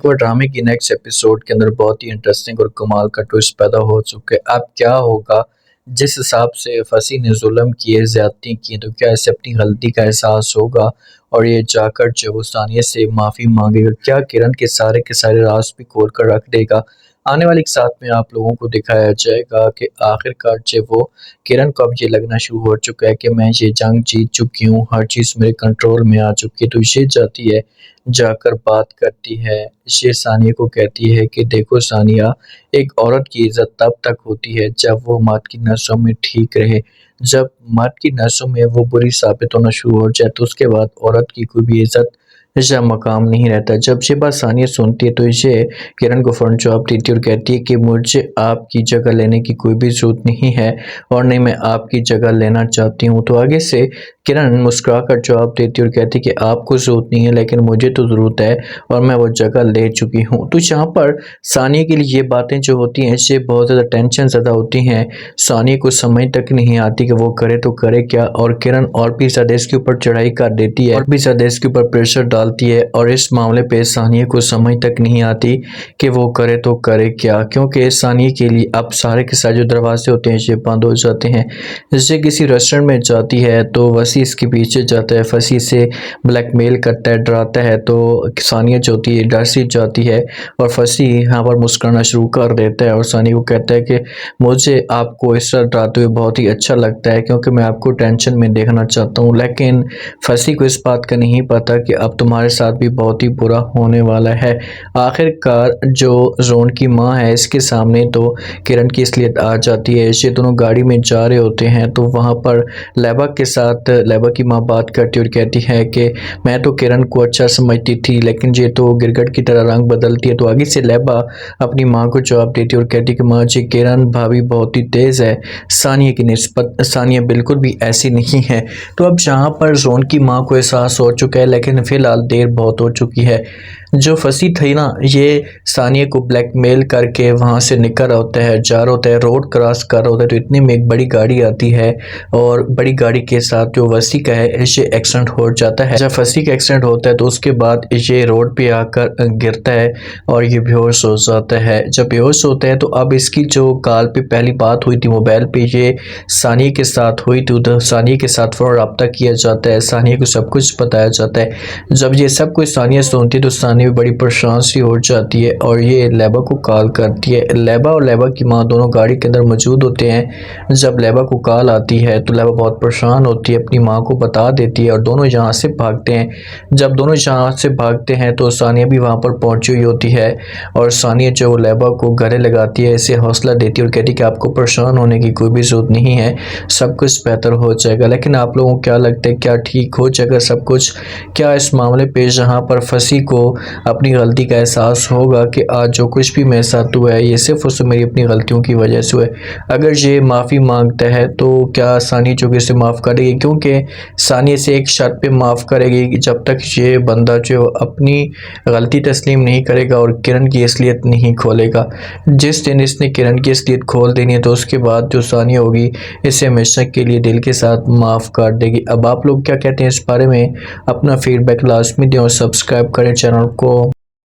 एक बार ड्रामे की नेक्स्ट एपिसोड के अंदर बहुत ही इंटरेस्टिंग और कमाल का ट्विस्ट पैदा हो चुका है। अब क्या होगा? जिस हिसाब से फसी ने जुल्म किए, ज्यादती की, तो क्या इसे अपनी गलती का एहसास होगा और ये जाकर जो वो सानिया से माफ़ी मांगेगा? क्या किरण के सारे राज भी खोल कर रख देगा? आने वाले एक साथ में आप लोगों को दिखाया जाएगा कि आखिरकार जो वो किरण को अब ये लगना शुरू हो चुका है कि मैं ये जंग जीत चुकी हूँ, हर चीज़ मेरे कंट्रोल में आ चुकी है। तो ये जाती है, जाकर बात करती है, ये सानिया को कहती है कि देखो सानिया, एक औरत की इज़्ज़त तब तक होती है जब वो मर्द की नज़रों में ठीक रहे। जब मर्द की नज़रों में वो बुरी साबित होना शुरू हो जाए तो उसके बाद औरत की कोई भी इज़्ज़त या मकाम नहीं रहता। जब ये बात सानिया सुनती है तो ये किरण को फ़ौरन जवाब देती है और कहती है कि मुझे आपकी जगह लेने की कोई भी ज़रूरत नहीं है और नहीं मैं आपकी जगह लेना चाहती हूँ। तो आगे से किरण मुस्कुराकर जवाब देती है और कहती है कि आपको ज़रूरत नहीं है लेकिन मुझे तो ज़रूरत है और मैं वो जगह ले चुकी हूँ। तो यहाँ पर सानिया के लिए ये बातें जो होती हैं इससे बहुत ज़्यादा टेंशन ज़्यादा होती हैं। सानिया को समझ तक नहीं आती कि वो करे तो करे क्या, और किरण और भी ज़्यादा इसके ऊपर चढ़ाई कर देती है और भी ज़्यादा इसके ऊपर प्रेशर डालती है और इस मामले पे सानिया को समझ तक नहीं आती कि वो करे तो करे क्या, क्योंकि सानिया के लिए अब सारे के सारे जो दरवाजे होते हैं ये बंद हो जाते हैं। जैसे किसी रेस्टोरेंट में जाती है तो वसी इसके पीछे जाता है, फसी से ब्लैकमेल करता है, डराता है, तो सानिया जो होती है डर सी जाती है और फसी यहाँ पर मुस्कुराना शुरू कर देता है और सानिया को कहता है कि मुझे आपको इस तरह डराते हुए बहुत ही अच्छा लगता है क्योंकि मैं आपको टेंशन में देखना चाहता हूँ। लेकिन फसी को इस बात का नहीं पता कि अब तुम्हारे साथ भी बहुत ही बुरा होने वाला है। आखिरकार जो जोन की माँ है इसके सामने तो किरण की असलियत आ जाती है। ये दोनों गाड़ी में जा रहे होते हैं तो वहाँ पर लैबा के साथ लैबा की माँ बात करती और कहती है कि मैं तो किरण को अच्छा समझती थी लेकिन ये तो गिरगिट की तरह रंग बदलती है। तो आगे से लैबा अपनी माँ को जवाब देती और कहती कि माँ जी, किरण भाभी बहुत ही तेज़ है, सानिया की निस्बत सानिया बिल्कुल भी ऐसी नहीं है। तो अब जहाँ पर जोन की माँ को एहसास हो चुका है लेकिन फ़िलहाल देर बहुत हो चुकी है। जो फंसी थी ना, ये सानिया को ब्लैकमेल करके वहाँ से निकल होता है, जा रहा होता है, रोड क्रॉस कर रहा होता है तो इतने में एक बड़ी गाड़ी आती है और बड़ी गाड़ी के साथ जो वसी का है ये एक्सीडेंट हो जाता है। जब फसी का एक्सीडेंट होता है तो उसके बाद ये रोड पे आकर गिरता है और ये बेहोश हो जाता है। जब बेहोश होता है तो अब इसकी जो कॉल पे पहली बात हुई थी मोबाइल पे ये सानिया के साथ हुई थी, तो सानिया के साथ फ़ौरन रब्ता किया जाता है, सानिया को सब कुछ बताया जाता है। जब ये सब कुछ सानिया सुनती है तो सानिया भी बड़ी परेशान सी हो जाती है और ये लैबा को कॉल करती है। लैबा और लैबा की माँ दोनों गाड़ी के अंदर मौजूद होते हैं। जब लैबा को कॉल आती है तो लैबा बहुत परेशान होती है, अपनी माँ को बता देती है और दोनों यहाँ से भागते हैं। जब दोनों यहाँ से भागते हैं तो सानिया भी वहाँ पर पहुँची हुई होती है और सानिया जो लैबा को गले लगाती है, इसे हौसला देती है और कहती है कि आपको परेशान होने की कोई भी ज़रूरत नहीं है, सब कुछ बेहतर हो जाएगा। लेकिन आप लोगों को क्या लगता है, क्या ठीक हो जाएगा सब कुछ? क्या इस मामले पे जहाँ पर फसी को अपनी गलती का एहसास होगा कि आज जो कुछ भी मेरे साथ हुआ है ये सिर्फ और सिर्फ मेरी अपनी गलतियों की वजह से हुआ है? अगर ये माफ़ी मांगता है तो क्या सानिया जो कि इसे माफ़ करेगी? क्योंकि सानिया से एक शर्त पे माफ़ करेगी कि जब तक ये बंदा जो अपनी गलती तस्लीम नहीं करेगा और किरण की असलियत नहीं खोलेगा। जिस दिन इसने किरण की असलियत खोल देनी है तो उसके बाद जो सानिया होगी इसे हमेशा के लिए दिल के साथ माफ़ कर देगी। अब आप लोग क्या कहते हैं इस बारे में? अपना फीडबैक लाजमी दें और सब्सक्राइब करें चैनल को।